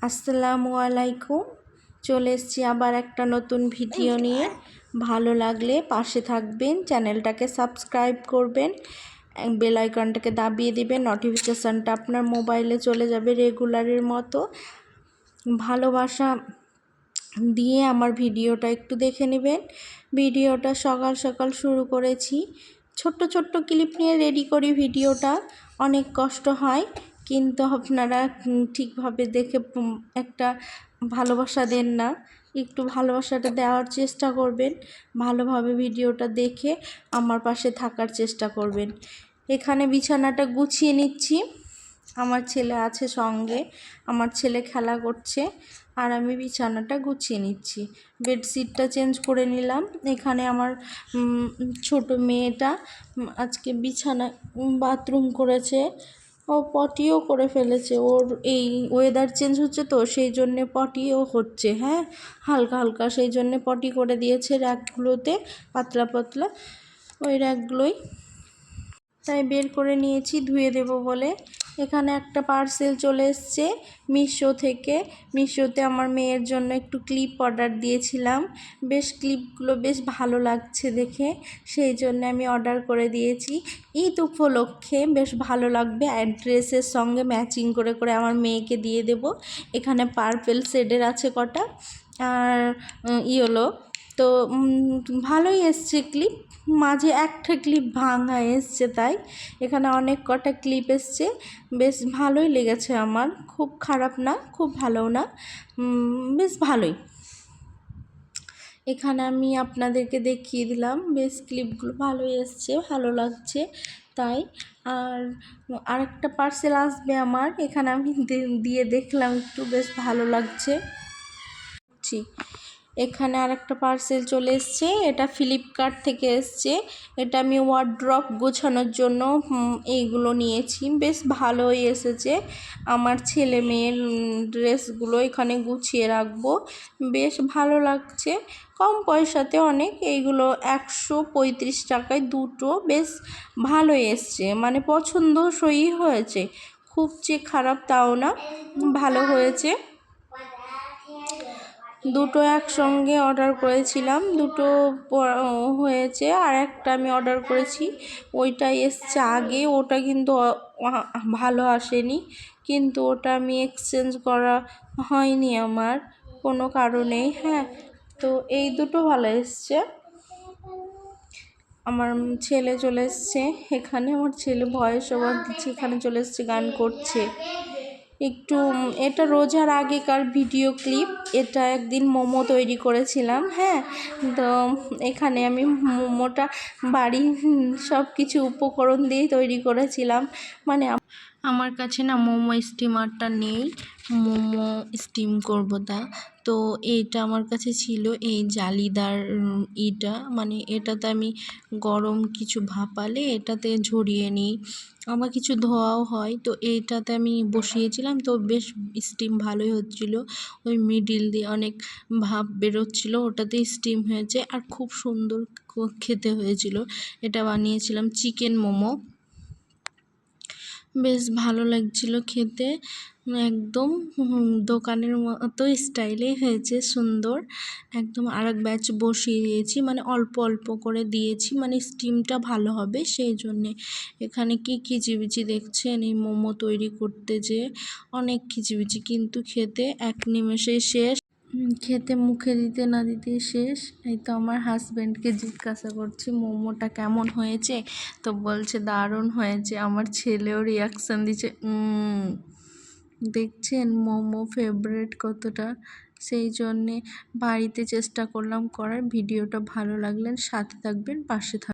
আসসালামু আলাইকুম। চলে এসেছি আবার একটা নতুন ভিডিও নিয়ে। ভালো লাগলে পাশে থাকবেন, চ্যানেলটাকে সাবস্ক্রাইব করবেন, বেল আইকনটাকে দাবিয়ে দিবেন, নোটিফিকেশানটা আপনার মোবাইলে চলে যাবে রেগুলারের মতো। ভালোবাসা দিয়ে আমার ভিডিওটা একটু দেখে নেবেন। ভিডিওটা সকাল সকাল শুরু করেছি, ছোট্ট ছোট্ট ক্লিপ নিয়ে রেডি করি ভিডিওটা। অনেক কষ্ট হয়, কিন্তু আপনারা ঠিকভাবে দেখে একটা ভালোবাসা দেন না। একটু ভালোবাসাটা দেওয়ার চেষ্টা করবেন, ভালোভাবে ভিডিওটা দেখে আমার পাশে থাকার চেষ্টা করবেন। এখানে বিছানাটা গুছিয়ে নিচ্ছি, আমার ছেলে আছে সঙ্গে, আমার ছেলে খেলা করছে আর আমি বিছানাটা গুছিয়ে নিচ্ছি। বেডশিটটা চেঞ্জ করে নিলাম। এখানে আমার ছোট মেয়েটা আজকে বিছানা বাথরুম করেছে, ও পটিও করে ফেলেছে। ওর এই ওয়েদার চেঞ্জ হচ্ছে তো সেই জন্যে পটিও হচ্ছে, হ্যাঁ হালকা হালকা, সেই জন্যে পটি করে দিয়েছে র্যাকগুলোতে, পাতলা পাতলা ওই র্যাকগুলোই, তাই বের করে নিয়েছি ধুয়ে দেব বলে। এখানে একটা পার্সেল চলে এসছে মিশো থেকে। মিশোতে আমার মেয়ের জন্য একটু ক্লিপ অর্ডার দিয়েছিলাম, বেশ ক্লিপগুলো বেশ ভালো লাগছে দেখে, সেই জন্য আমি অর্ডার করে দিয়েছি। ঈদ উপলক্ষে বেশ ভালো লাগবে, ড্রেসের সঙ্গে ম্যাচিং করে করে আমার মেয়েকে দিয়ে দেব। এখানে পার্পেল শেডের আছে কটা, আর ইয়েলো, তো ভালোই এসছে ক্লিপ। মাঝে একটা ক্লিপ ভাঙা এসছে, তাই এখানে অনেক কটা ক্লিপ এসছে, বেশ ভালোই লেগেছে আমার। খুব খারাপ না, খুব ভালোও না, বেশ ভালোই। এখানে আমি আপনাদেরকে দেখিয়ে দিলাম, বেশ ক্লিপগুলো ভালোই এসছে, ভালো লাগছে তাই। আর আরেকটা পার্সেল আসবে আমার, এখানে আমি দিয়ে দেখলাম একটু, বেশ ভালো লাগছে। এখানে আরেকটা পার্সেল চলে এসছে, এটা ফ্লিপকার্ট থেকে এসছে। এটা আমি ওয়ার্ড্রপ গোছানোর জন্য এইগুলো নিয়েছি, বেশ ভালোই এসেছে। আমার ছেলে মেয়ের ড্রেসগুলো এখানে গুছিয়ে রাখবো, বেশ ভালো লাগছে। কম পয়সাতে অনেক, এইগুলো 135 টাকায় দুটো, বেশ ভালোই এসছে, মানে পছন্দসই হয়েছে, খুব যে খারাপ তাও না, ভালো হয়েছে। দুটো একসঙ্গে অর্ডার করেছিলাম, দুটো হয়েছে, আর একটা আমি অর্ডার করেছি ওইটাই এসছে আগে, ওটা কিন্তু ভালো আসেনি, কিন্তু ওটা আমি এক্সচেঞ্জ করা হয়নি আমার কোনো কারণেই, হ্যাঁ। তো এই দুটো ভালো এসছে। আমার ছেলে চলে এসছে এখানে, আমার ছেলে ভয়েস ওভার দিচ্ছে, এখানে চলে এসছে, গান করছে একটু। এটা রোজার আগেকার ভিডিও ক্লিপ, এটা একদিন মোমো তৈরি করেছিলাম, হ্যাঁ। তো এখানে আমি মোমোটা বাড়ির সব কিছু উপকরণ দিয়েই তৈরি করেছিলাম, মানে আমার কাছে না মোমো স্টিমারটা নেই, মোমো স্টিম করবো তা, তো এইটা আমার কাছে ছিল, এই জালিদার ইটা, মানে এটাতে আমি গরম কিছু ভাপালে এটাতে ঝরিয়ে নিই, আমার কিছু ধোয়াও হয়, তো এইটাতে আমি বসিয়েছিলাম, তো বেশ স্টিম ভালোই হচ্ছিলো, ওই মিডিল দিয়ে অনেক ভাপ বেরোচ্ছিলো, ওটাতে স্টিম হয়েছে আর খুব সুন্দর খেতে হয়েছিল। এটা বানিয়েছিলাম চিকেন মোমো, বেশ ভালো লাগছিল খেতে, একদম দোকানের মতো স্টাইলে হয়েছে, সুন্দর একদম। আরেক ব্যাচ বসিয়ে দিয়েছি, মানে অল্প অল্প করে দিয়েছি, মানে স্টিমটা ভালো হবে সেই জন্যে। এখানে কি কিচিবিচি দেখছেন, এই মোমো তৈরি করতে যে অনেক কিচিবিচি, কিন্তু খেতে এক নিমেষেই শেষ, খেতে মুখে দিতে না দিতে শেষ। এই তো আমার হাজব্যান্ডকে জিজ্ঞাসা করছি মোমোটা কেমন হয়েছে, তো বলছে দারুণ হয়েছে। আমার ছেলেও রিয়াকশান দিচ্ছে, দেখছেন মোমো ফেভারিট কতটা, সেই জন্যে বাড়িতে চেষ্টা করলাম করার। ভিডিওটা ভালো লাগলে সাথে থাকবেন, পাশে থাকবেন।